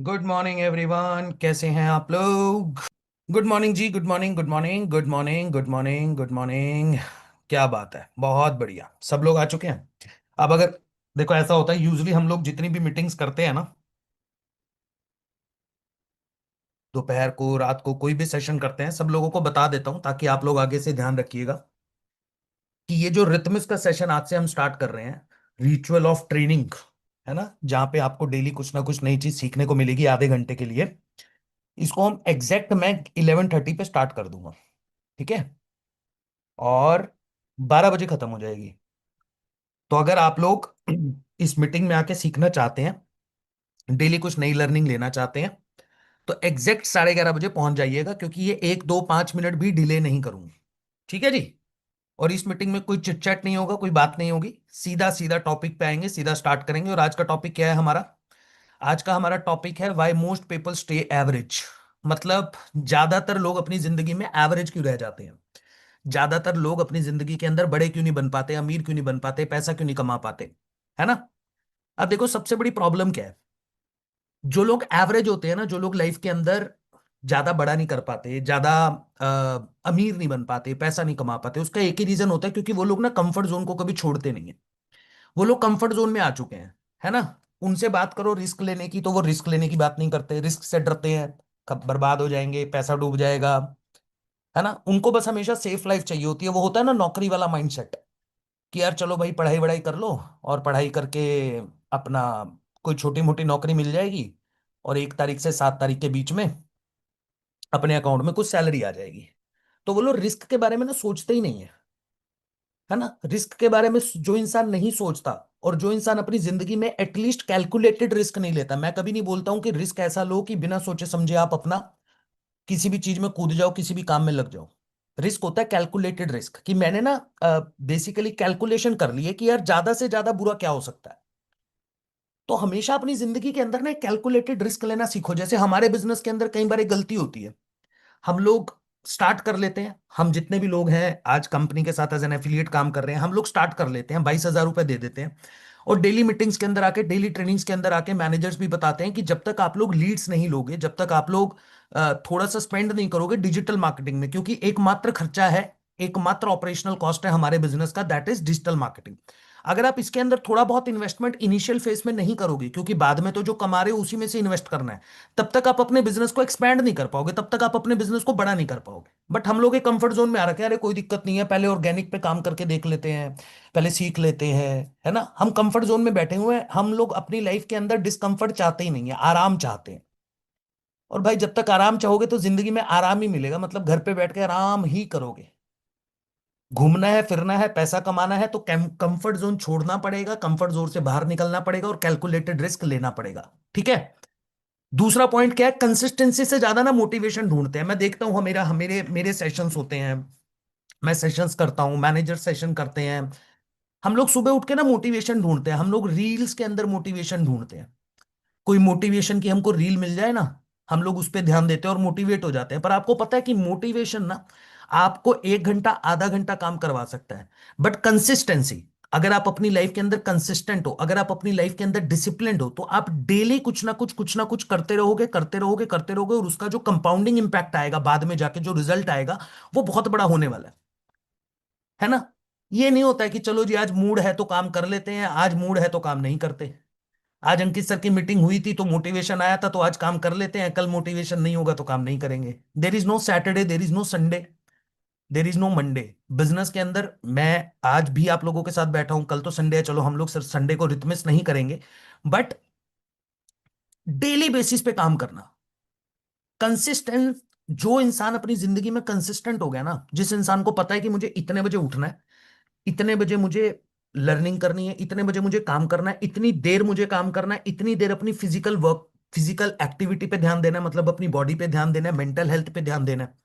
Good morning everyone, कैसे हैं आप लोग। Good morning ji, good morning, good morning, good morning, good morning, good morning. क्या बात है, बहुत बढ़िया, सब लोग आ चुके हैं। अब अगर देखो, ऐसा होता है यूजुअली हम लोग जितनी भी मीटिंग्स करते हैं ना, दोपहर को रात को कोई भी सेशन करते हैं, सब लोगों को बता देता हूं ताकि आप लोग आगे से ध्यान रखिएगा कि ये जो रिथमिस का सेशन आज से हम स्टार्ट कर रहे हैं, रिचुअल ऑफ ट्रेनिंग, है ना, जहां पे आपको डेली कुछ ना कुछ नई चीज सीखने को मिलेगी आधे घंटे के लिए। इसको हम एग्जैक्ट मैं 11:30 पे स्टार्ट कर दूंगा। ठीक है। और 12 बजे खत्म हो जाएगी। तो अगर आप लोग इस मीटिंग में आके सीखना चाहते हैं, डेली कुछ नई लर्निंग लेना चाहते हैं, तो एग्जैक्ट 11:30 बजे पहुंच जाइएगा, क्योंकि ये 1 2 5 मिनट भी डिले नहीं करूंगी। ठीक है जी। और इस मीटिंग में कोई चिट चैट नहीं होगा, कोई बात नहीं होगी, सीधा सीधा टॉपिक पे आएंगे, सीधा स्टार्ट करेंगे। और आज का टॉपिक क्या है हमारा? आज का हमारा टॉपिक है why most people stay average. मतलब ज्यादातर लोग अपनी जिंदगी में एवरेज क्यों रह जाते हैं। ज्यादातर लोग अपनी जिंदगी के अंदर बड़े क्यों नहीं बन पाते, अमीर क्यों नहीं बन पाते, पैसा क्यों नहीं कमा पाते, है ना। अब देखो, सबसे बड़ी प्रॉब्लम क्या है। जो लोग एवरेज होते हैं ना, जो लोग लाइफ के अंदर ज्यादा बड़ा नहीं कर पाते, ज्यादा अमीर नहीं बन पाते, पैसा नहीं कमा पाते, उसका एक ही रीजन होता है, क्योंकि वो लोग ना कंफर्ट जोन को कभी छोड़ते नहीं है। वो लोग कंफर्ट जोन में आ चुके हैं, है ना। उनसे बात करो रिस्क लेने की, तो वो रिस्क लेने की बात नहीं करते, रिस्क से डरते हैं, कब बर्बाद हो जाएंगे, पैसा डूब जाएगा, है ना। उनको बस हमेशा सेफ लाइफ चाहिए होती है। वो होता है ना नौकरी वाला माइंडसेट, कि यार चलो भाई, पढ़ाई वढ़ाई कर लो, और पढ़ाई करके अपना कोई छोटी मोटी नौकरी मिल जाएगी, और 1 तारीख से 7 तारीख के बीच में अपने अकाउंट में कुछ सैलरी आ जाएगी। तो वो लोग रिस्क के बारे में ना सोचते ही नहीं है, है ना। रिस्क के बारे में जो इंसान नहीं सोचता, और जो इंसान अपनी जिंदगी में एटलीस्ट कैलकुलेटेड रिस्क नहीं लेता। मैं कभी नहीं बोलता हूं कि रिस्क ऐसा लो कि बिना सोचे समझे आप अपना किसी भी चीज में कूद जाओ, किसी भी काम में लग जाओ। रिस्क होता है कैलकुलेटेड रिस्क, कि मैंने ना बेसिकली कैलकुलेशन कर ली है कि यार ज्यादा से ज्यादा बुरा क्या हो सकता है। तो हमेशा अपनी जिंदगी के अंदर ना कैलकुलेटेड रिस्क लेना सीखो। जैसे हमारे बिजनेस के अंदर कई बार एक गलती होती है, हम लोग स्टार्ट कर लेते हैं, हम जितने भी लोग हैं आज कंपनी के साथ एज एन एफिलिएट काम कर रहे हैं, हम लोग स्टार्ट कर लेते हैं, 22,000 रुपए दे देते हैं। और डेली मीटिंग्स के अंदर आके, डेली ट्रेनिंग्स के अंदर आके मैनेजर्स भी बताते हैं कि जब तक आप लोग लीड्स नहीं लोगे, जब तक आप लोग थोड़ा सा स्पेंड नहीं करोगे डिजिटल मार्केटिंग में, क्योंकि एकमात्र खर्चा है, एकमात्र ऑपरेशनल कॉस्ट है हमारे बिजनेस का, दैट इज डिजिटल मार्केटिंग। अगर आप इसके अंदर थोड़ा बहुत इन्वेस्टमेंट इनिशियल फेज में नहीं करोगे, क्योंकि बाद में तो जो कमा रहे हो उसी में से इन्वेस्ट करना है, तब तक आप अपने बिजनेस को एक्सपैंड नहीं कर पाओगे, तब तक आप अपने बिजनेस को बड़ा नहीं कर पाओगे। बट हम लोग एक कंफर्ट जोन में आ रखे हैं, अरे कोई दिक्कत नहीं है, पहले ऑर्गेनिक पे काम करके देख लेते हैं, पहले सीख लेते हैं, है ना। हम कंफर्ट जोन में बैठे हुए हैं। हम लोग अपनी लाइफ के अंदर डिस्कंफर्ट चाहते ही नहीं है, आराम चाहते हैं। और भाई जब तक आराम चाहोगे तो जिंदगी में आराम ही मिलेगा, मतलब घर पे बैठ के आराम ही करोगे। घूमना है, फिरना है, पैसा कमाना है, तो कंफर्ट जोन छोड़ना पड़ेगा, कंफर्ट जोन से बाहर निकलना पड़ेगा, और कैलकुलेटेड रिस्क लेना पड़ेगा। ठीक है। दूसरा पॉइंट क्या है, कंसिस्टेंसी से ज्यादा ना मोटिवेशन ढूंढते हैं। मैं देखता हूँ, मेरा मेरे मेरे सेशंस होते हैं, मैं सेशंस करता हूँ, मैनेजर सेशन करते हैं। हम लोग सुबह उठ के ना मोटिवेशन ढूंढते हैं, हम लोग रील्स के अंदर मोटिवेशन ढूंढते हैं। कोई मोटिवेशन की हमको रील मिल जाए ना, हम लोग उस पर ध्यान देते हैं और मोटिवेट हो जाते हैं। पर आपको पता है कि मोटिवेशन ना आपको 1 घंटा आधा घंटा काम करवा सकता है, बट कंसिस्टेंसी, अगर आप अपनी लाइफ के अंदर कंसिस्टेंट हो, अगर आप अपनी लाइफ के अंदर डिसिप्लिन्ड हो, तो आप डेली कुछ ना कुछ करते रहोगे, करते रहोगे, करते रहोगे, और उसका जो कंपाउंडिंग इंपैक्ट आएगा बाद में जाके, जो रिजल्ट आएगा, वो बहुत बड़ा होने वाला है ना। ये नहीं होता है कि चलो जी आज मूड है तो काम कर लेते हैं, आज मूड है तो काम नहीं करते। आज अंकित सर की मीटिंग हुई थी तो मोटिवेशन आया था तो आज काम कर लेते हैं, कल मोटिवेशन नहीं होगा तो काम नहीं करेंगे। There is no Saturday, there is no Sunday, there is no Monday. Business के अंदर मैं आज भी आप लोगों के साथ बैठा हूं, कल तो संडे है, चलो हम लोग सर संडे को रिथमिस नहीं करेंगे, बट डेली बेसिस पे काम करना, कंसिस्टेंट। जो इंसान अपनी जिंदगी में कंसिस्टेंट हो गया ना, जिस इंसान को पता है कि मुझे इतने बजे उठना है, इतने बजे मुझे लर्निंग करनी है, इतने बजे मुझे काम करना है, इतनी देर मुझे काम करना है, इतनी देर अपनी फिजिकल वर्क, फिजिकल एक्टिविटी पे ध्यान देना है, मतलब अपनी बॉडी पे ध्यान देना है, मेंटल हेल्थ पे ध्यान देना है।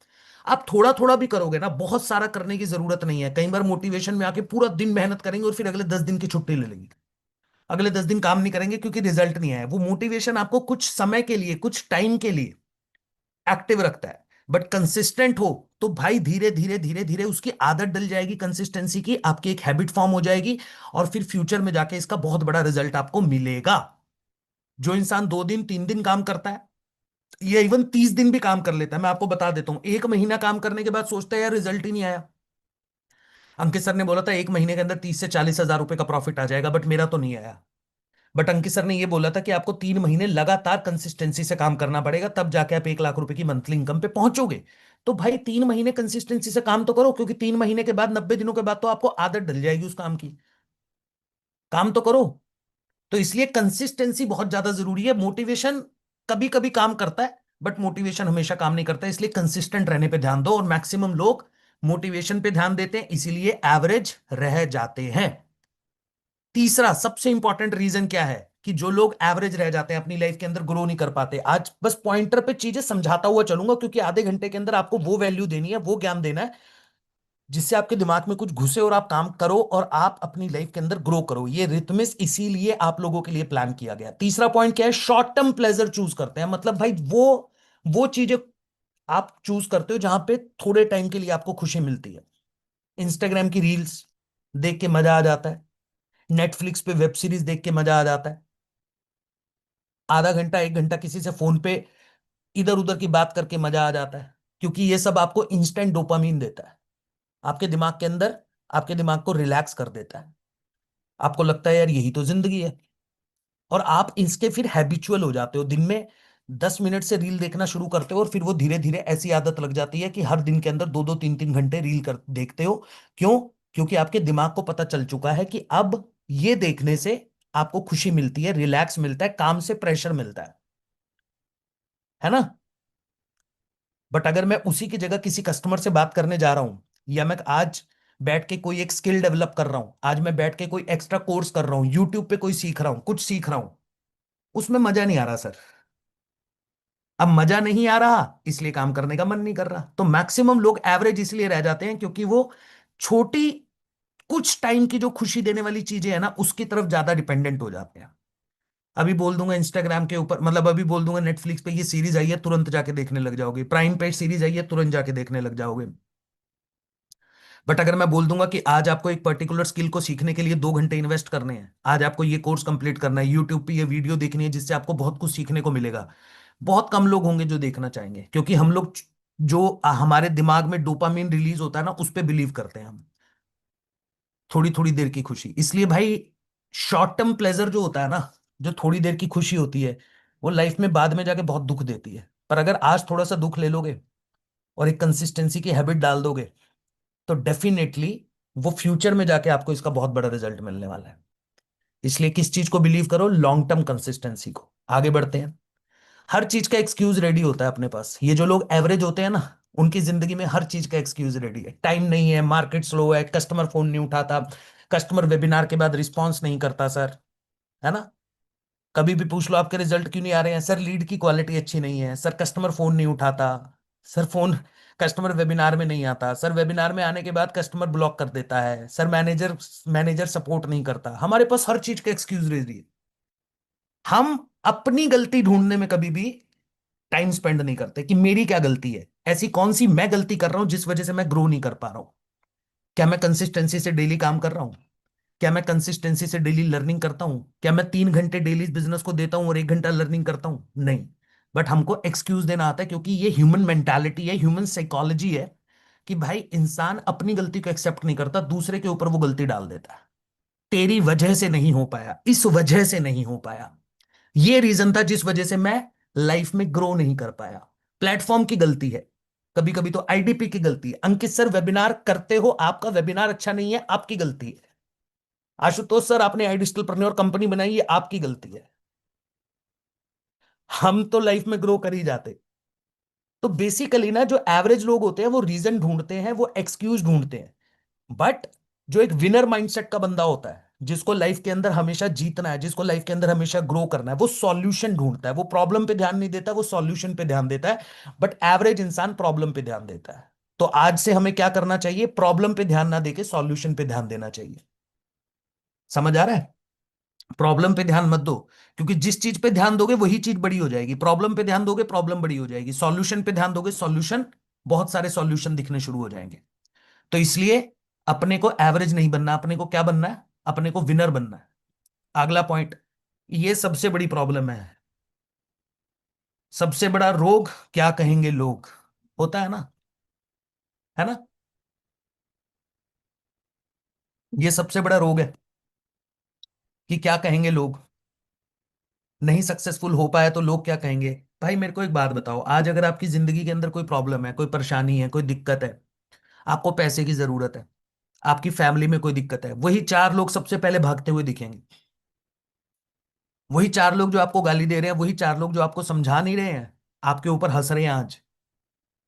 आप थोड़ा थोड़ा भी करोगे ना, बहुत सारा करने की जरूरत नहीं है। कई बार मोटिवेशन में आके पूरा दिन मेहनत करेंगे और फिर अगले 10 दिन की छुट्टी ले लेंगे, अगले 10 दिन काम नहीं करेंगे क्योंकि रिजल्ट नहीं आया। वो मोटिवेशन आपको कुछ समय के लिए, कुछ टाइम के लिए एक्टिव रखता है, बट कंसिस्टेंट हो तो भाई धीरे धीरे धीरे धीरे उसकी आदत डल जाएगी, कंसिस्टेंसी की आपकी एक हैबिट फॉर्म हो जाएगी, और फिर फ्यूचर में जाके इसका बहुत बड़ा रिजल्ट आपको मिलेगा। जो इंसान 2 दिन 3 दिन काम करता है, या इवन 30 दिन भी काम कर लेता है, मैं आपको बता देता हूं, 1 महीना काम करने के बाद सोचता है यार रिजल्ट ही नहीं आया। अंकित सर ने बोला था 1 महीने के अंदर 30 से 40 हजार रुपए का प्रॉफिट आ जाएगा, बट मेरा तो नहीं आया। बट अंकित सर ने ये बोला था कि आपको 3 महीने लगातार कंसिस्टेंसी से काम करना पड़ेगा, तब जाके आप 1 लाख रुपए की मंथली इनकम पे पहुंचोगे। तो भाई 3 महीने कंसिस्टेंसी से काम तो करो, क्योंकि 3 महीने के बाद 90 दिनों के बाद तो आपको आदत डल जाएगी उस काम की। काम तो करो। तो इसलिए कंसिस्टेंसी बहुत ज्यादा जरूरी है। मोटिवेशन कभी कभी काम करता है, बट मोटिवेशन हमेशा काम नहीं करता है, इसलिए कंसिस्टेंट रहने पे ध्यान दो। और मैक्सिमम लोग मोटिवेशन पे ध्यान देते हैं, इसीलिए एवरेज रह जाते हैं। तीसरा सबसे इंपॉर्टेंट रीजन क्या है कि जो लोग एवरेज रह जाते हैं, अपनी लाइफ के अंदर ग्रो नहीं कर पाते। आज बस पॉइंटर पे चीजें समझाता हुआ चलूंगा, क्योंकि आधे घंटे के अंदर आपको वो वैल्यू देनी है, वो ज्ञान देना है जिससे आपके दिमाग में कुछ घुसे और आप काम करो और आप अपनी लाइफ के अंदर ग्रो करो। ये रिथमिस इसीलिए आप लोगों के लिए प्लान किया गया। तीसरा पॉइंट क्या है? शॉर्ट टर्म प्लेजर चूज करते हैं। मतलब भाई वो चीजें आप चूज करते हो जहां पे थोड़े टाइम के लिए आपको खुशी मिलती है। इंस्टाग्राम की रील्स देख के मजा आ जाता है, नेटफ्लिक्स पे वेब सीरीज देख के मजा आ जाता है, आधा घंटा 1 घंटा किसी से फोन पे इधर उधर की बात करके मजा आ जाता है, क्योंकि ये सब आपको इंस्टेंट डोपामीन देता है आपके दिमाग के अंदर, आपके दिमाग को रिलैक्स कर देता है। आपको लगता है यार यही तो जिंदगी है, और आप इसके फिर हैबिचुअल हो जाते हो। दिन में 10 मिनट से रील देखना शुरू करते हो, और फिर वो धीरे धीरे ऐसी आदत लग जाती है कि हर दिन के अंदर 2 2 3 3 घंटे रील कर देखते हो। क्यों? क्योंकि आपके दिमाग को पता चल चुका है कि अब ये देखने से आपको खुशी मिलती है, रिलैक्स मिलता है, काम से प्रेशर मिलता है ना। बट अगर मैं उसी की जगह किसी कस्टमर से बात करने जा रहा हूं, या मैं आज बैठ के कोई एक स्किल डेवलप कर रहा हूं, आज मैं बैठ के कोई एक्स्ट्रा कोर्स कर रहा हूं, यूट्यूब पे कोई सीख रहा हूं, कुछ सीख रहा हूं, उसमें मजा नहीं आ रहा सर। अब मजा नहीं आ रहा, इसलिए काम करने का मन नहीं कर रहा। तो मैक्सिमम लोग एवरेज इसलिए रह जाते हैं क्योंकि वो छोटी कुछ टाइम की जो खुशी देने वाली चीजें है ना, उसकी तरफ ज्यादा डिपेंडेंट हो जाते हैं। अभी बोल दूंगा इंस्टाग्राम के ऊपर, मतलब अभी बोल दूंगा नेटफ्लिक्स पे ये सीरीज आई है, तुरंत जाके देखने लग जाओगे। प्राइम पे सीरीज आई है, तुरंत जाके देखने लग जाओगे। बट अगर मैं बोल दूंगा कि आज आपको एक पर्टिकुलर स्किल को सीखने के लिए 2 घंटे इन्वेस्ट करने हैं, आज आपको ये कोर्स कंप्लीट करना है, यूट्यूब पे ये वीडियो देखनी है जिससे आपको बहुत कुछ सीखने को मिलेगा, बहुत कम लोग होंगे जो देखना चाहेंगे, क्योंकि हम लोग जो हमारे दिमाग में डोपामिन रिलीज होता है ना, उस पर बिलीव करते हैं हम। थोड़ी थोड़ी देर की खुशी, इसलिए भाई शॉर्ट टर्म प्लेजर जो होता है ना, जो थोड़ी देर की खुशी होती है, वो लाइफ में बाद में जाके बहुत दुख देती है। पर अगर आज थोड़ा सा दुख ले लोगे और एक कंसिस्टेंसी की हैबिट डाल दोगे, तो डेफिनेटली वो फ्यूचर में जाके आपको इसका बहुत बड़ा रिजल्ट मिलने वाला है। इसलिए किस चीज को बिलीव करो? लॉन्ग टर्म कंसिस्टेंसी को। आगे बढ़ते हैं। हर चीज का एक्सक्यूज रेडी होता है अपने पास। ये जो लोग एवरेज होते हैं ना, उनकी जिंदगी में हर चीज का एक्सक्यूज रेडी है। टाइम नहीं है, मार्केट स्लो है, कस्टमर फोन नहीं उठाता, कस्टमर वेबिनार के बाद रिस्पॉन्स नहीं करता सर, है ना। कभी भी पूछ लो आपके रिजल्ट क्यों नहीं आ रहे हैं सर, लीड की क्वालिटी अच्छी नहीं है सर, कस्टमर फोन नहीं उठाता सर, फोन कस्टमर वेबिनार में नहीं आता सर, वेबिनार में आने के बाद कस्टमर ब्लॉक कर देता है सर, मैनेजर मैनेजर सपोर्ट नहीं करता। हमारे पास हर चीज का एक्सक्यूज रेडी है। हम अपनी गलती ढूंढने में कभी भी टाइम स्पेंड नहीं करते कि मेरी क्या गलती है, ऐसी कौन सी मैं गलती कर रहा हूं जिस वजह से मैं ग्रो नहीं कर पा रहा हूं। क्या मैं कंसिस्टेंसी से डेली काम कर रहा हूं? क्या मैं कंसिस्टेंसी से डेली लर्निंग करता हूं? क्या मैं 3 घंटे डेली बिजनेस को देता हूं और 1 घंटा लर्निंग करता हूं? नहीं। बट हमको एक्सक्यूज देना आता है, क्योंकि ये ह्यूमन मेंटालिटी है, ह्यूमन साइकोलॉजी है कि भाई इंसान अपनी गलती को एक्सेप्ट नहीं करता, दूसरे के ऊपर वो गलती डाल देता है। तेरी वजह से नहीं हो पाया, इस वजह से नहीं हो पाया, ये रीजन था जिस वजह से मैं लाइफ में ग्रो नहीं कर पाया। प्लेटफॉर्म की गलती है, कभी कभी तो आईडीपी की गलती है। अंकित सर वेबिनार करते हो, आपका वेबिनार अच्छा नहीं है, आपकी गलती है। आशुतोष सर आपने आई डिजिटलप्रेन्योर कंपनी बनाई, ये आपकी गलती है। हम तो लाइफ में ग्रो कर ही जाते। तो बेसिकली ना, जो एवरेज लोग होते हैं वो रीजन ढूंढते हैं, वो एक्सक्यूज ढूंढते हैं। बट जो एक विनर माइंडसेट का बंदा होता है, जिसको लाइफ के अंदर हमेशा जीतना है, जिसको लाइफ के अंदर हमेशा ग्रो करना है, वो सॉल्यूशन ढूंढता है। वो प्रॉब्लम पे ध्यान नहीं देता, वो सॉल्यूशन पे ध्यान देता है। बट एवरेज इंसान प्रॉब्लम पे ध्यान देता है। तो आज से हमें क्या करना चाहिए? प्रॉब्लम पे ध्यान ना देके सॉल्यूशन पे ध्यान देना चाहिए। समझ आ रहा है? प्रॉब्लम पे ध्यान मत दो, क्योंकि जिस चीज पे ध्यान दोगे वही चीज बड़ी हो जाएगी। प्रॉब्लम पे ध्यान दोगे, प्रॉब्लम बड़ी हो जाएगी। सॉल्यूशन पे ध्यान दोगे, सॉल्यूशन, बहुत सारे सॉल्यूशन दिखने शुरू हो जाएंगे। तो इसलिए अपने को एवरेज नहीं बनना, अपने को क्या बनना है? अपने को विनर बनना है। अगला पॉइंट, ये सबसे बड़ी प्रॉब्लम है। सबसे बड़ा रोग, क्या कहेंगे लोग, होता है ना, है ना। ये सबसे बड़ा रोग है कि क्या कहेंगे लोग। नहीं सक्सेसफुल हो पाया तो लोग क्या कहेंगे। भाई मेरे को एक बात बताओ, आज अगर आपकी जिंदगी के अंदर कोई प्रॉब्लम है, कोई परेशानी है, कोई दिक्कत है, आपको पैसे की जरूरत है, आपकी फैमिली में कोई दिक्कत है, वही चार लोग सबसे पहले भागते हुए दिखेंगे। वही चार लोग जो आपको गाली दे रहे हैं, वही चार लोग जो आपको समझा नहीं रहे हैं, आपके ऊपर हंस रहे हैं आज,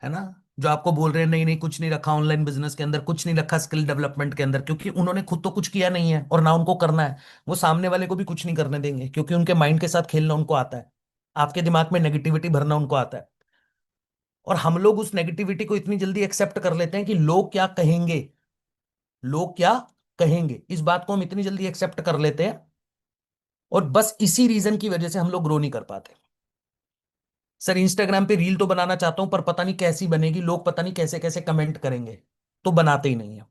है ना। जो आपको बोल रहे हैं नहीं नहीं कुछ नहीं रखा ऑनलाइन बिजनेस के अंदर, कुछ नहीं रखा स्किल डेवलपमेंट के अंदर, क्योंकि उन्होंने खुद तो कुछ किया नहीं है और ना उनको करना है। वो सामने वाले को भी कुछ नहीं करने देंगे, क्योंकि उनके माइंड के साथ खेलना उनको आता है। आपके दिमाग में नेगेटिविटी भरना उनको आता है। और हम लोग उस नेगेटिविटी को इतनी जल्दी एक्सेप्ट कर लेते हैं कि लोग क्या कहेंगे, लोग क्या कहेंगे, इस बात को हम इतनी जल्दी एक्सेप्ट कर लेते हैं। और बस इसी रीजन की वजह से हम लोग ग्रो नहीं कर पाते। सर इंस्टाग्राम पे रील तो बनाना चाहता हूं, पर पता नहीं कैसी बनेगी, लोग पता नहीं कैसे कैसे कमेंट करेंगे, तो बनाते ही नहीं है।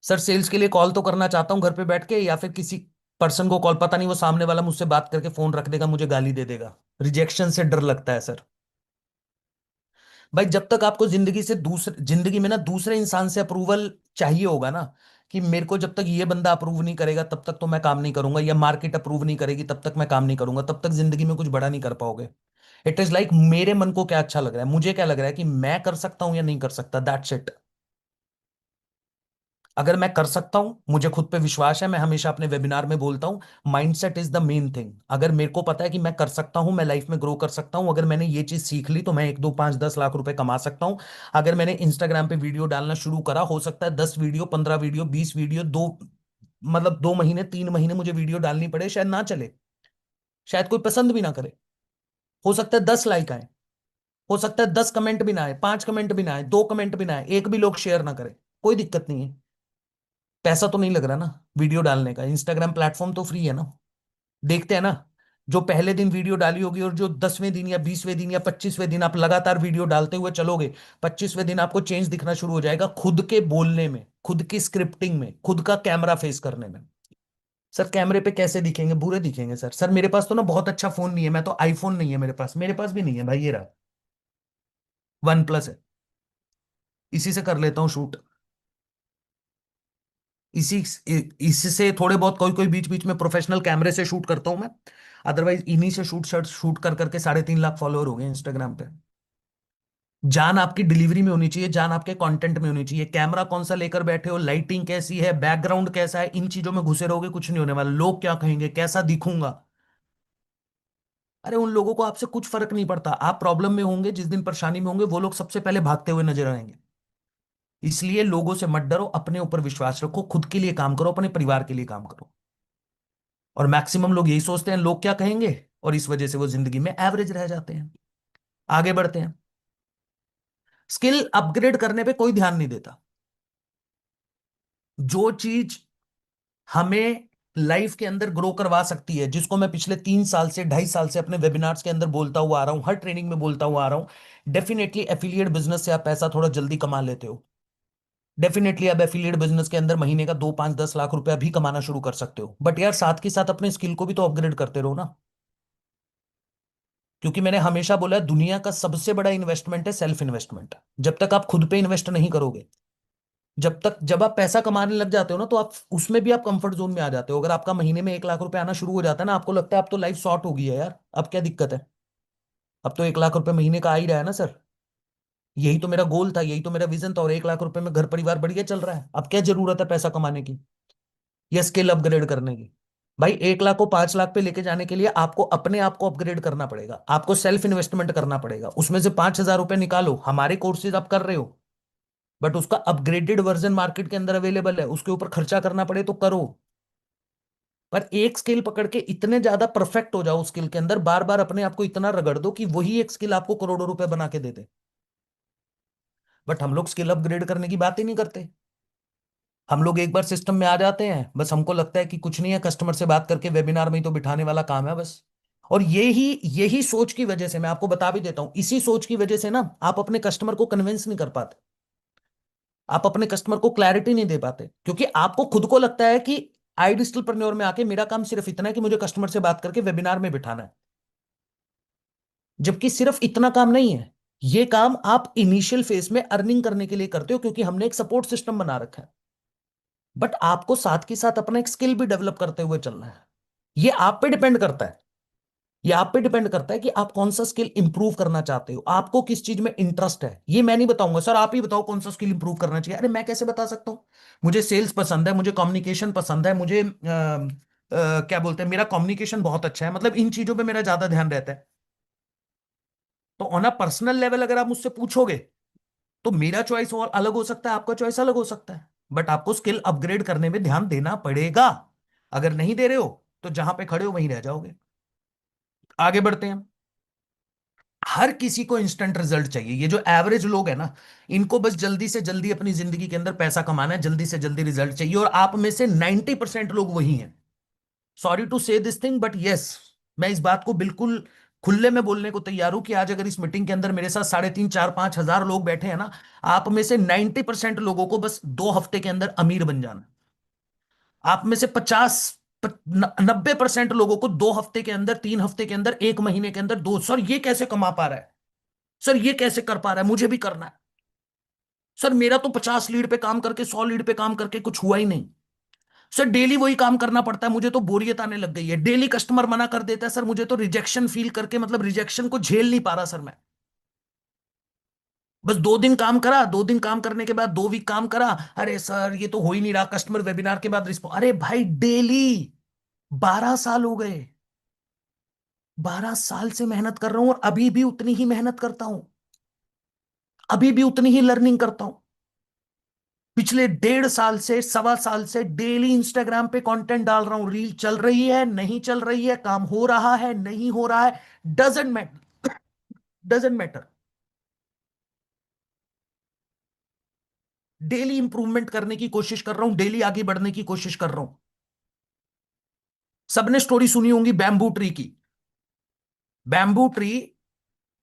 सर सेल्स के लिए कॉल तो करना चाहता हूं घर पे बैठ के, या फिर किसी पर्सन को कॉल, पता नहीं वो सामने वाला मुझसे बात करके फोन रख देगा, मुझे गाली दे देगा, रिजेक्शन से डर लगता है सर। भाई जब तक आपको जिंदगी से दूसरे जिंदगी में ना दूसरे इंसान से अप्रूवल चाहिए होगा ना, कि मेरे को जब तक ये बंदा अप्रूव नहीं करेगा तब तक तो मैं काम नहीं करूंगा, या मार्केट अप्रूव नहीं करेगी तब तक मैं काम नहीं करूंगा, तब तक जिंदगी में कुछ बड़ा नहीं कर पाओगे। इट इज लाइक मेरे मन को क्या अच्छा लग रहा है, मुझे क्या लग रहा है कि मैं कर सकता हूं या नहीं कर सकता, दैट्स इट। अगर मैं कर सकता हूं, मुझे खुद पे विश्वास है, मैं हमेशा अपने वेबिनार में बोलता हूं, mindset is the main thing. अगर मेरे को पता है कि मैं कर सकता हूं, मैं लाइफ में ग्रो कर सकता हूं, अगर मैंने ये चीज सीख ली तो मैं 1 2 5 10 लाख रुपए कमा सकता हूं। अगर मैंने इंस्टाग्राम पे वीडियो डालना शुरू करा, हो सकता है 10 वीडियो, 15 वीडियो, 20 वीडियो, दो मतलब 2 महीने 3 महीने मुझे वीडियो डालनी पड़े, शायद ना चले, शायद कोई पसंद भी ना करे, हो सकता है 10 लाइक आए, हो सकता है 10 कमेंट भी ना आए, 5 कमेंट भी ना आए, 2 कमेंट भी ना आए, एक भी लोग शेयर ना करे, कोई दिक्कत नहीं है। पैसा तो नहीं लग रहा ना वीडियो डालने का, इंस्टाग्राम प्लेटफॉर्म तो फ्री है ना। देखते हैं ना, जो पहले दिन वीडियो डाली होगी और जो 10वें दिन या 20वें दिन या 25वें दिन आप लगातार वीडियो डालते हुए चलोगे, 25वें दिन आपको चेंज दिखना शुरू हो जाएगा, खुद के बोलने में, खुद की स्क्रिप्टिंग में, खुद का कैमरा फेस करने में। सर कैमरे पे कैसे दिखेंगे, बुरे दिखेंगे सर। सर मेरे पास तो ना बहुत अच्छा फोन नहीं है, मैं तो आईफोन नहीं है मेरे पास भी नहीं है भाई, ये रहा, वन प्लस है। इसी से कर लेता हूँ शूट, इसी इससे थोड़े बहुत कोई कोई बीच बीच में प्रोफेशनल कैमरे से शूट करता हूं मैं। अदरवाइज इन्हीं से शूट शूट शूट कर करके 3.5 लाख फॉलोअर हो गए इंस्टाग्राम पे। जान आपकी डिलीवरी में होनी चाहिए, जान आपके कंटेंट में होनी चाहिए। कैमरा कौन सा लेकर बैठे हो, लाइटिंग कैसी है, बैकग्राउंड कैसा है, इन चीजों में घुसे रहोगे कुछ नहीं होने वाला। लोग क्या कहेंगे, कैसा दिखूंगा, अरे उन लोगों को आपसे कुछ फर्क नहीं पड़ता। आप प्रॉब्लम में होंगे, जिस दिन परेशानी में होंगे, वो लोग सबसे पहले भागते हुए नजर आएंगे। इसलिए लोगों से मत डरो, अपने ऊपर विश्वास रखो, खुद के लिए काम करो, अपने परिवार के लिए काम करो। और मैक्सिमम लोग यही सोचते हैं लोग क्या कहेंगे, और इस वजह से वो जिंदगी में एवरेज रह जाते हैं, आगे बढ़ते हैं। स्किल अपग्रेड करने पे कोई ध्यान नहीं देता। जो चीज हमें लाइफ के अंदर ग्रो करवा सकती है, जिसको मैं पिछले 3 साल से 2.5 साल से अपने वेबिनार्स के अंदर बोलता हुआ आ रहा हूं, हर ट्रेनिंग में बोलता हुआ आ रहा हूं, डेफिनेटली एफिलिएट बिजनेस से आप पैसा थोड़ा जल्दी कमा लेते हो। डेफिनेटली आप एफिलिएट बिजनेस के अंदर महीने का 2 5 10 लाख रुपया भी कमाना शुरू कर सकते हो, बट यार साथ के साथ अपने स्किल को भी तो अपग्रेड करते रहो ना। क्योंकि मैंने हमेशा बोला है, दुनिया का सबसे बड़ा इन्वेस्टमेंट है सेल्फ इन्वेस्टमेंट। जब तक आप खुद पे इन्वेस्ट नहीं करोगे, जब आप पैसा कमाने लग जाते हो ना, तो आप उसमें भी आप कंफर्ट जोन में आ जाते हो। अगर आपका महीने में 1 लाख रुपए आना शुरू हो जाता है ना, आपको लगता है अब तो लाइफ सॉर्ट हो गई है यार, अब क्या दिक्कत है, अब तो 1 लाख रुपए महीने का आ ही रहा है ना सर। यही तो मेरा गोल था, यही तो मेरा विजन था, और 1 लाख रुपए में घर परिवार बढ़िया चल रहा है, अब क्या जरूरत है पैसा कमाने की या स्किल अपग्रेड करने की। भाई 1 लाख को 5 लाख पे लेके जाने के लिए आपको अपने आप को अपग्रेड करना पड़ेगा, आपको सेल्फ इन्वेस्टमेंट करना पड़ेगा, उसमें से 5,000 रुपए निकालो। हमारे कोर्सेज आप कर रहे हो, बट उसका अपग्रेडेड वर्जन मार्केट के अंदर अवेलेबल है, उसके ऊपर खर्चा करना पड़े तो करो। पर एक स्किल पकड़ के इतने ज्यादा परफेक्ट हो जाओ स्किल के अंदर, बार बार अपने आप को इतना रगड़ दो कि वही एक स्किल आपको करोड़ों रुपए बना के दे दे। बट हम लोग स्किल अपग्रेड करने की बात ही नहीं करते। हम लोग एक बार सिस्टम में आ जाते हैं, बस हमको लगता है कि कुछ नहीं है, कस्टमर से बात करके वेबिनार में ही तो बिठाने वाला काम है बस। और यही यही सोच की वजह से मैं आपको बता भी देता हूं, इसी सोच की वजह से ना आप अपने कस्टमर को कन्विंस नहीं कर पाते, आप अपने कस्टमर को क्लैरिटी नहीं दे पाते, क्योंकि आपको खुद को लगता है कि आई डिजिटल प्रन्योर में आके मेरा काम सिर्फ इतना है कि मुझे कस्टमर से बात करके वेबिनार में बिठाना है। जबकि सिर्फ इतना काम नहीं है, ये काम आप इनिशियल फेज में अर्निंग करने के लिए करते हो, क्योंकि हमने एक सपोर्ट सिस्टम बना रखा है। बट आपको साथ के साथ अपना एक स्किल भी डेवलप करते हुए चलना है। ये आप पे डिपेंड करता है। ये आप पे डिपेंड करता है कि आप कौन सा स्किल इंप्रूव करना चाहते हो, आपको किस चीज में इंटरेस्ट है। ये मैं नहीं बताऊंगा, सर आप ही बताओ कौन सा स्किल इंप्रूव करना चाहिए। अरे मैं कैसे बता सकता हूँ? मुझे सेल्स पसंद है, मुझे कम्युनिकेशन पसंद है, मुझे क्या बोलते हैं, मेरा कम्युनिकेशन बहुत अच्छा है, मतलब इन चीजों पे मेरा ज्यादा ध्यान रहता है। तो ऑन अ पर्सनल लेवल अगर आप मुझसे पूछोगे, तो मेरा चॉइस और अलग हो सकता है, आपका चॉइस अलग हो सकता है। बट आपको स्किल अपग्रेड करने में ध्यान देना पड़ेगा। अगर नहीं दे रहे हो तो जहां पे खड़े हो वहीं रह जाओगे। आगे बढ़ते हैं। हर किसी को इंस्टेंट रिजल्ट चाहिए। ये जो एवरेज लोग हैं ना, इनको बस जल्दी से जल्दी अपनी जिंदगी के अंदर पैसा कमाना है, जल्दी से जल्दी रिजल्ट चाहिए, और आप में से 90% लोग वही हैं। सॉरी टू से दिस थिंग बट यस, मैं इस बात को बिल्कुल खुले में बोलने को तैयार हूं कि आज अगर इस मीटिंग के अंदर मेरे साथ 3,500 4,500 लोग बैठे हैं ना, आप में से 90% लोगों को बस 2 हफ्ते के अंदर अमीर बन जाना है। आप में से 90% लोगों को 2 हफ्ते के अंदर, 3 हफ्ते के अंदर, 1 महीने के अंदर दो। सर ये कैसे कमा पा रहा है, सर ये कैसे कर पा रहा है, मुझे भी करना है। सर मेरा तो 50 लीड पे काम करके, 100 लीड पे काम करके कुछ हुआ ही नहीं। सर डेली वही काम करना पड़ता है, मुझे तो बोरियत आने लग गई है, डेली कस्टमर मना कर देता है सर, मुझे तो रिजेक्शन फील करके, मतलब रिजेक्शन को झेल नहीं पा रहा सर मैं। बस 2 दिन काम करा, 2 दिन काम करने के बाद 2 वीक काम करा, अरे सर ये तो हो ही नहीं रहा, कस्टमर वेबिनार के बाद रिस्पॉन्स। अरे भाई डेली 12 साल हो गए, 12 साल से मेहनत कर रहा हूं और अभी भी उतनी ही मेहनत करता हूं, अभी भी उतनी ही लर्निंग करता हूं। पिछले 1.5 साल से, 1.25 साल से डेली इंस्टाग्राम पे कंटेंट डाल रहा हूं। रील चल रही है, नहीं चल रही है, काम हो रहा है, नहीं हो रहा है, doesn't matter, doesn't matter. Daily improvement करने की कोशिश कर रहा हूं, डेली आगे बढ़ने की कोशिश कर रहा हूं। सबने स्टोरी सुनी होंगी बैम्बू ट्री की। बैम्बू ट्री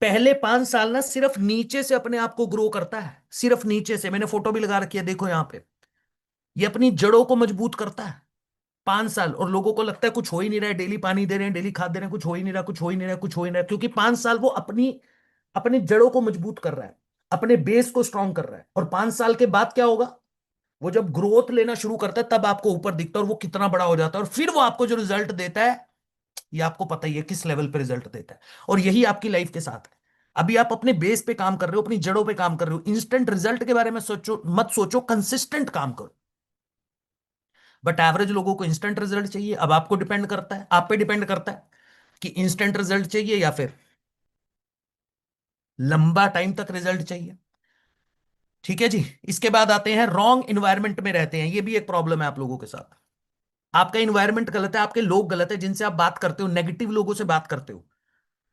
पहले 5 साल ना सिर्फ नीचे से अपने आप को ग्रो करता है, सिर्फ नीचे से। मैंने फोटो भी लगा रखी है, देखो यहां पे। ये अपनी जड़ों को मजबूत करता है 5 साल, और लोगों को लगता है कुछ हो ही नहीं रहा है, डेली पानी दे रहे हैं, डेली खाद दे रहे हैं, कुछ हो ही नहीं रहा, कुछ हो ही नहीं रहा, कुछ हो ही नहीं रहा, क्योंकि 5 साल वो अपनी अपनी जड़ों को मजबूत कर रहा है, अपने बेस को स्ट्रांग कर रहा है। और 5 साल के बाद क्या होगा? वो जब ग्रोथ लेना शुरू करता है तब आपको ऊपर दिखता है, और वो कितना बड़ा हो जाता है, और फिर वो आपको जो रिजल्ट देता है, ये आपको पता ही है किस लेवल पे रिजल्ट देता है। और यही आपकी लाइफ के साथ है। अभी आप अपने बेस पे काम कर रहे हो, अपनी जड़ों पे काम कर रहे हो, इंस्टेंट रिजल्ट के बारे में सोचो मत, सोचो कंसिस्टेंट काम करो। बट एवरेज लोगों को इंस्टेंट रिजल्ट चाहिए। अब आपको डिपेंड करता है, आप पे डिपेंड करता है कि इंस्टेंट रिजल्ट चाहिए या फिर लंबा टाइम तक रिजल्ट चाहिए। ठीक है जी। इसके बाद आते हैं, रॉन्ग इन्वायरमेंट में रहते हैं, ये भी एक प्रॉब्लम है आप लोगों के साथ। आपका इन्वायरमेंट गलत है, आपके लोग गलत है, जिनसे आप बात करते हो, नेगेटिव लोगों से बात करते हो,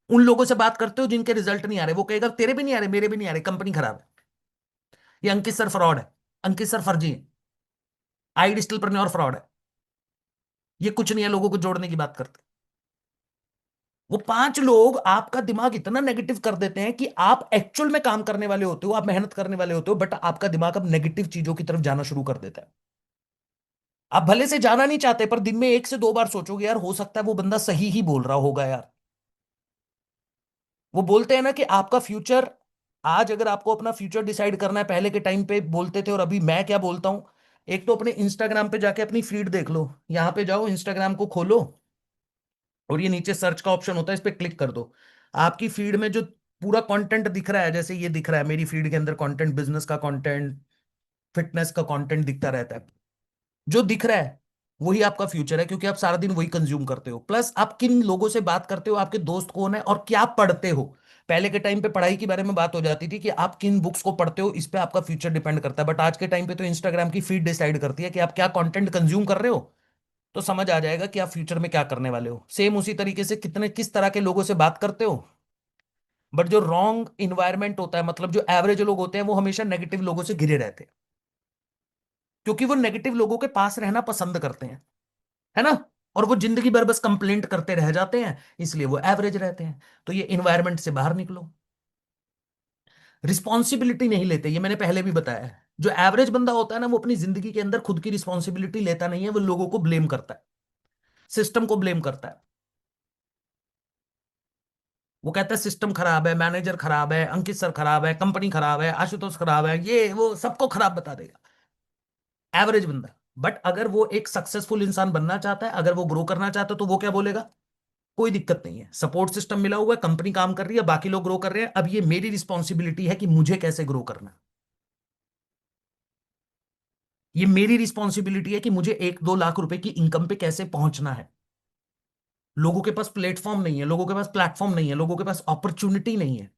उन लोगों से बात करते हो जिनके रिजल्ट नहीं आ रहे। वो कहेगा तेरे भी नहीं आ रहे, मेरे भी नहीं आ रहे, कंपनी खराब है, ये अंकित सर फ्रॉड है, अंकित सर फर्जी है, आई डिजिटल पर और फ्रॉड है। ये कुछ नहीं है, लोगों को जोड़ने की बात करते। वो 5 लोग आपका दिमाग इतना नेगेटिव कर देते हैं कि आप एक्चुअल में काम करने वाले होते हो, आप मेहनत करने वाले होते हो, बट आपका दिमाग अब नेगेटिव चीजों की तरफ जाना शुरू कर देता है। आप भले से जाना नहीं चाहते, पर दिन में 1 से 2 बार सोचोगे, यार हो सकता है वो बंदा सही ही बोल रहा होगा यार। वो बोलते हैं ना कि आपका फ्यूचर, आज अगर आपको अपना फ्यूचर डिसाइड करना है, पहले के टाइम पे बोलते थे और अभी मैं क्या बोलता हूं। एक तो अपने इंस्टाग्राम पे जाके अपनी फीड देख लो, यहां पे जाओ, इंस्टाग्राम को खोलो, और ये नीचे सर्च का ऑप्शन होता है, इस पे क्लिक कर दो। आपकी फीड में जो पूरा कंटेंट दिख रहा है, जैसे ये दिख रहा है मेरी फीड के अंदर कंटेंट, बिजनेस का कंटेंट, फिटनेस का कंटेंट दिखता रहता है। जो दिख रहा है वही आपका फ्यूचर है, क्योंकि आप सारा दिन वही कंज्यूम करते हो। प्लस आप किन लोगों से बात करते हो, आपके दोस्त कौन है, और क्या पढ़ते हो। पहले के टाइम पे पढ़ाई के बारे में बात हो जाती थी कि आप किन बुक्स को पढ़ते हो, इस पे आपका फ्यूचर डिपेंड करता है। बट आज के टाइम पे तो इंस्टाग्राम की फीड डिसाइड करती है कि आप क्या कंटेंट कंज्यूम कर रहे हो, तो समझ आ जाएगा कि आप फ्यूचर में क्या करने वाले हो। सेम उसी तरीके से कितने किस तरह के लोगों से बात करते हो। बट जो रॉन्ग इन्वायरमेंट होता है, मतलब जो एवरेज लोग होते हैं, वो हमेशा नेगेटिव लोगों से घिरे रहते हैं, क्योंकि वो नेगेटिव लोगों के पास रहना पसंद करते हैं, है ना। और वो जिंदगी भर बस कंप्लेंट करते रह जाते हैं, इसलिए वो एवरेज रहते हैं। तो ये इन्वायरमेंट से बाहर निकलो। रिस्पॉन्सिबिलिटी नहीं लेते, ये मैंने पहले भी बताया है। जो एवरेज बंदा होता है ना, वो अपनी जिंदगी के अंदर खुद की रिस्पॉन्सिबिलिटी लेता नहीं है, वो लोगों को ब्लेम करता है, सिस्टम को ब्लेम करता है। वो कहता है सिस्टम खराब है, मैनेजर खराब है, अंकित सर खराब है, कंपनी खराब है, आशुतोष खराब है, ये वो सबको खराब बता देगा एवरेज बंदा। बट अगर वो एक सक्सेसफुल इंसान बनना चाहता है, अगर वो ग्रो करना चाहता है, तो वो क्या बोलेगा? कोई दिक्कत नहीं है, सपोर्ट सिस्टम मिला हुआ है, कंपनी काम कर रही है, बाकी लोग ग्रो कर रहे हैं, अब ये मेरी रिस्पॉन्सिबिलिटी है कि मुझे कैसे ग्रो करना है। ये मेरी रिस्पॉन्सिबिलिटी है कि मुझे 1-2 लाख रुपए की इनकम पे कैसे पहुंचना है। लोगों के पास प्लेटफॉर्म नहीं है, लोगों के पास प्लेटफॉर्म नहीं है, लोगों के पास अपॉर्चुनिटी नहीं है।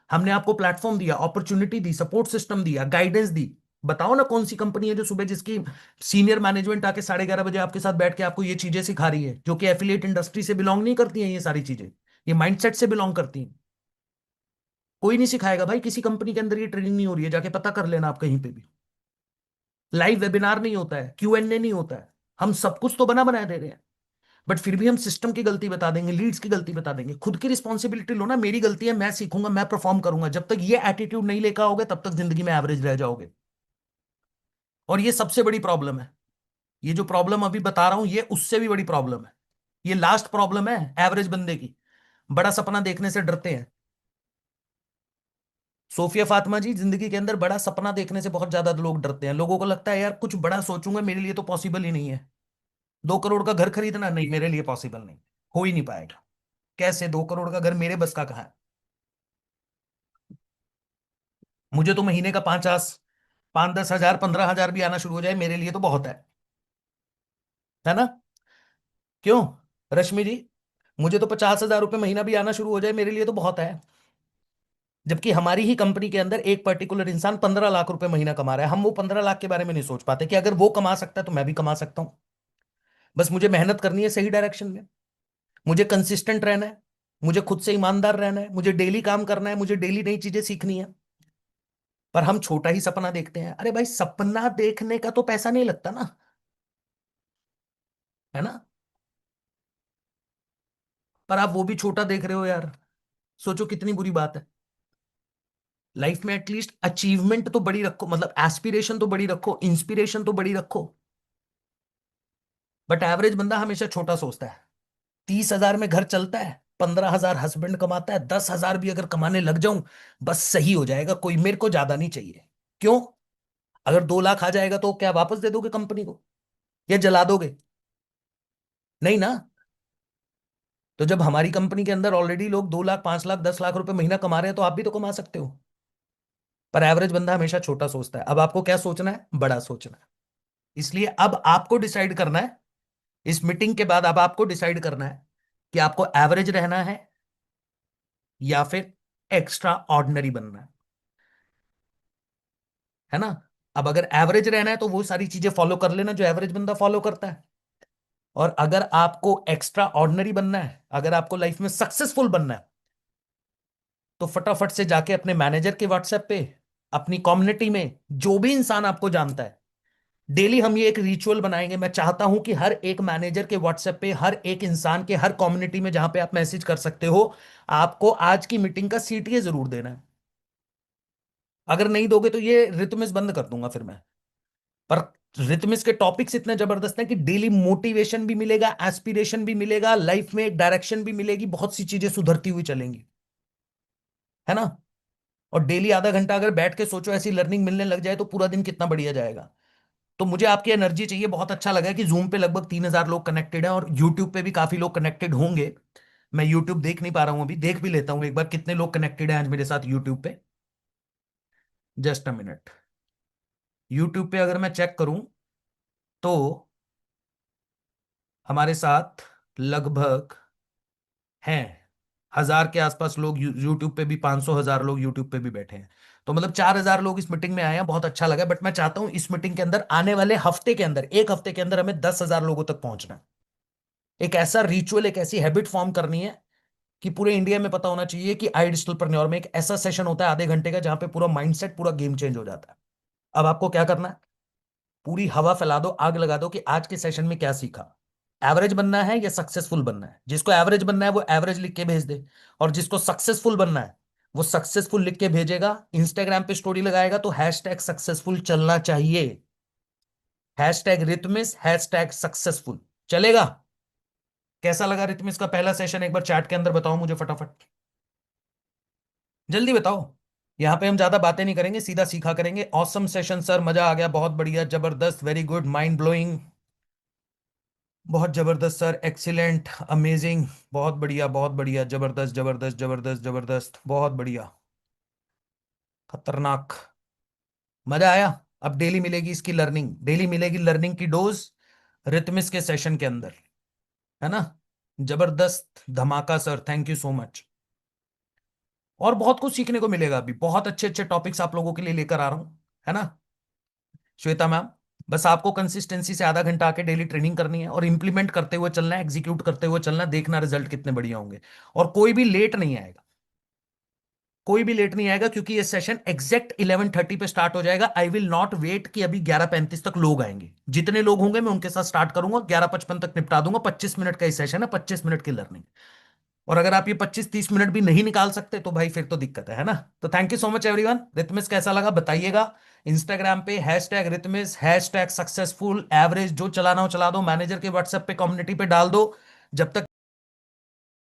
हमने आपको प्लेटफॉर्म दिया, अपॉर्चुनिटी दी, सपोर्ट सिस्टम दिया, गाइडेंस दी। बताओ ना कौन सी कंपनी है जो सुबह जिसकी सीनियर मैनेजमेंट आके 11:30 बजे आपके साथ बैठ के आपको ये चीजें सिखा रही है, जो कि एफिलिएट इंडस्ट्री से बिलोंग नहीं करती है, ये सारी चीजें ये माइंडसेट से बिलोंग करती हैं। कोई नहीं सिखाएगा भाई, किसी कंपनी के अंदर ये ट्रेनिंग नहीं हो रही है, जाके पता कर लेना आप कहीं पे भी। लाइव वेबिनार नहीं होता है, Q&A नहीं होता है। हम सब कुछ तो बना बनाया दे रहे हैं, बट फिर भी हम सिस्टम की गलती बता देंगे, लीड्स की गलती बता देंगे। खुद की रिस्पॉन्सिबिलिटी लो ना, मेरी गलती है, मैं सीखूंगा, मैं परफॉर्म करूंगा। जब तक ये एटीट्यूड नहीं लेकर आओगे, तब तक जिंदगी में एवरेज रह जाओगे। और ये सबसे बड़ी प्रॉब्लम है। ये जो प्रॉब्लम अभी बता रहा हूं, ये उससे भी बड़ी प्रॉब्लम है। ये लास्ट प्रॉब्लम है एवरेज बंदे की। बड़ा सपना देखने से डरते हैं। सोफिया फातिमा जी, जिंदगी के अंदर बड़ा सपना देखने से बहुत ज्यादा लोग डरते हैं। लोगों को लगता है यार कुछ बड़ा सोचूंगा, मेरे लिए तो पॉसिबल ही नहीं है। 2 करोड़ का घर खरीदना, नहीं मेरे लिए पॉसिबल नहीं, हो ही नहीं पाएगा। कैसे 2 करोड़ का घर मेरे बस का कहाँ है? मुझे तो महीने का 5-10 हजार 15 हजार भी आना शुरू हो जाए, मेरे लिए तो बहुत है ना? क्यों रश्मि जी? मुझे तो 50 हजार रुपये महीना भी आना शुरू हो जाए, मेरे लिए तो बहुत है। जबकि हमारी ही कंपनी के अंदर एक पर्टिकुलर इंसान 15 लाख रुपए महीना कमा रहा है। हम वो 15 लाख के बारे में नहीं सोच पाते कि अगर वो कमा सकता है तो मैं भी कमा सकता हूं। बस मुझे मेहनत करनी है सही डायरेक्शन में, मुझे कंसिस्टेंट रहना है, मुझे खुद से ईमानदार रहना है, मुझे डेली काम करना है, मुझे डेली नई चीजें सीखनी है। पर हम छोटा ही सपना देखते हैं। अरे भाई, सपना देखने का तो पैसा नहीं लगता ना, है ना? पर आप वो भी छोटा देख रहे हो यार। सोचो कितनी बुरी बात है। लाइफ में एटलीस्ट अचीवमेंट तो बड़ी रखो, मतलब एस्पिरेशन तो बड़ी रखो, इंस्पिरेशन तो बड़ी रखो। बट एवरेज बंदा हमेशा छोटा सोचता है। 30 हजार में घर चलता है, 15 हजार हस्बैंड कमाता है, 10 हजार भी अगर कमाने लग जाऊं बस सही हो जाएगा, कोई मेरे को ज्यादा नहीं चाहिए। क्यों? अगर 2 लाख आ जाएगा तो क्या वापस दे दोगे कंपनी को, या जला दोगे? नहीं ना। तो जब हमारी कंपनी के अंदर ऑलरेडी लोग 2 लाख 5 लाख 10 लाख रुपए महीना कमा रहे हैं, तो आप भी तो कमा सकते हो। पर एवरेज बंदा हमेशा छोटा सोचता है। अब आपको क्या सोचना है? बड़ा सोचना है। इसलिए अब आपको डिसाइड करना है, इस मीटिंग के बाद अब आपको डिसाइड करना है कि आपको एवरेज रहना है या फिर एक्स्ट्रा ऑर्डिनरी बनना है ना? अब अगर एवरेज रहना है तो वो सारी चीजें फॉलो कर लेना जो एवरेज बंदा फॉलो करता है। और अगर आपको एक्स्ट्रा ऑर्डिनरी बनना है, अगर आपको लाइफ में सक्सेसफुल बनना है, तो फटाफट से जाके अपने मैनेजर के व्हाट्सएप पे, अपनी कम्युनिटी में जो भी इंसान आपको जानता है, डेली हम ये एक रिचुअल बनाएंगे। मैं चाहता हूं कि हर एक मैनेजर के व्हाट्सएप पे, हर एक इंसान के हर कम्युनिटी में जहां पे आप मैसेज कर सकते हो, आपको आज की मीटिंग का CTA जरूर देना है। अगर नहीं दोगे तो ये रितमिस बंद कर दूंगा फिर मैं। पर रितमिस के टॉपिक्स इतने जबरदस्त हैं कि डेली मोटिवेशन भी मिलेगा, एस्पिरेशन भी मिलेगा, लाइफ में एक डायरेक्शन भी मिलेगी, बहुत सी चीजें सुधरती हुई चलेंगी, है ना? और डेली आधा घंटा अगर बैठ के सोचो, ऐसी लर्निंग मिलने लग जाए तो पूरा दिन कितना बढ़िया जाएगा। तो मुझे आपकी एनर्जी चाहिए। बहुत अच्छा लगा कि जूम पे लगभग 3 हजार लोग कनेक्टेड हैं, और यूट्यूब पे भी काफी लोग कनेक्टेड होंगे। मैं यूट्यूब देख नहीं पा रहा हूं, अभी देख भी लेता हूं एक बार कितने लोग कनेक्टेड हैं आज मेरे साथ यूट्यूब पे। Just a minute. यूट्यूब पे अगर मैं चेक करूं तो हमारे साथ लगभग हैं 1000 के आसपास लोग यूट्यूब पे भी, 500 हजार लोग यूट्यूब पे भी बैठे हैं। तो मतलब 4000 लोग इस मीटिंग में आए हैं, बहुत अच्छा लगा। बट मैं चाहता हूं इस मीटिंग के अंदर आने वाले हफ्ते के अंदर, एक हफ्ते के अंदर हमें 10 हजार लोगों तक पहुंचना है। एक ऐसा रिचुअल, एक ऐसी हैबिट फॉर्म करनी है कि पूरे इंडिया में पता होना चाहिए कि आई डिजिटलप्रेन्योर में एक ऐसा सेशन होता है आधे घंटे का, जहां पे पूरा माइंडसेट, पूरा गेम चेंज हो जाता है। अब आपको क्या करना है? पूरी हवा फैला दो, आग लगा दो कि आज के सेशन में क्या सीखा। एवरेज बनना है या सक्सेसफुल बनना है? जिसको एवरेज बनना है वो एवरेज लिख के भेज दे, और जिसको सक्सेसफुल बनना है वो सक्सेसफुल लिख के भेजेगा, इंस्टाग्राम पे स्टोरी लगाएगा तो हैशटैग सक्सेसफुल चलना चाहिए। हैशटैग रितमिस, हैशटैग सक्सेसफुल चलेगा। कैसा लगा रितमिस का पहला सेशन, एक बार चैट के अंदर बताओ मुझे फटाफट, जल्दी बताओ। यहाँ पे हम ज्यादा बातें नहीं करेंगे, सीधा सीखा करेंगे। ऑसम सेशन सर, मजा आ गया, बहुत बढ़िया, जबरदस्त, वेरी गुड, माइंड ब्लोइंग, बहुत जबरदस्त सर, एक्सीलेंट, अमेजिंग, बहुत बढ़िया, जबरदस्त जबरदस्त जबरदस्त जबरदस्त, बहुत बढ़िया, खतरनाक, मजा आया। अब डेली मिलेगी इसकी लर्निंग, डेली मिलेगी लर्निंग की डोज रितमिस के सेशन के अंदर, है ना। जबरदस्त धमाका sir, thank you so much. और बहुत कुछ सीखने को मिलेगा, अभी बहुत अच्छे अच्छे टॉपिक्स आप लोगों के लिए लेकर आ रहा हूं, है ना श्वेता मैम। बस आपको कंसिस्टेंसी से आधा घंटा आके डेली ट्रेनिंग करनी है और इंप्लीमेंट करते हुए चलना है, एग्जीक्यूट करते हुए चलना है, देखना रिजल्ट कितने बढ़िया होंगे। और कोई भी लेट नहीं आएगा, कोई भी लेट नहीं आएगा, क्योंकि ये सेशन एग्जैक्ट 11:30 पे स्टार्ट हो जाएगा। आई विल नॉट वेट कि अभी 11:35 तक लोग आएंगे, जितने लोग होंगे मैं उनके साथ स्टार्ट करूंगा, 11:55 तक निपटा दूंगा। 25 मिनट का ही सेशन है, 25 मिनट की लर्निंग। और अगर आप ये 25-30 मिनट भी नहीं निकाल सकते तो भाई फिर तो दिक्कत है ना। तो thank you so much everyone. रितमिस कैसा लगा बताइएगा। इंस्टाग्राम पे हैशटैग रितमिस, हैशटैग सक्सेसफुल, एवरेज, जो चलाना हो चला दो, मैनेजर के व्हाट्सएप पे, कम्युनिटी पे डाल दो। जब तक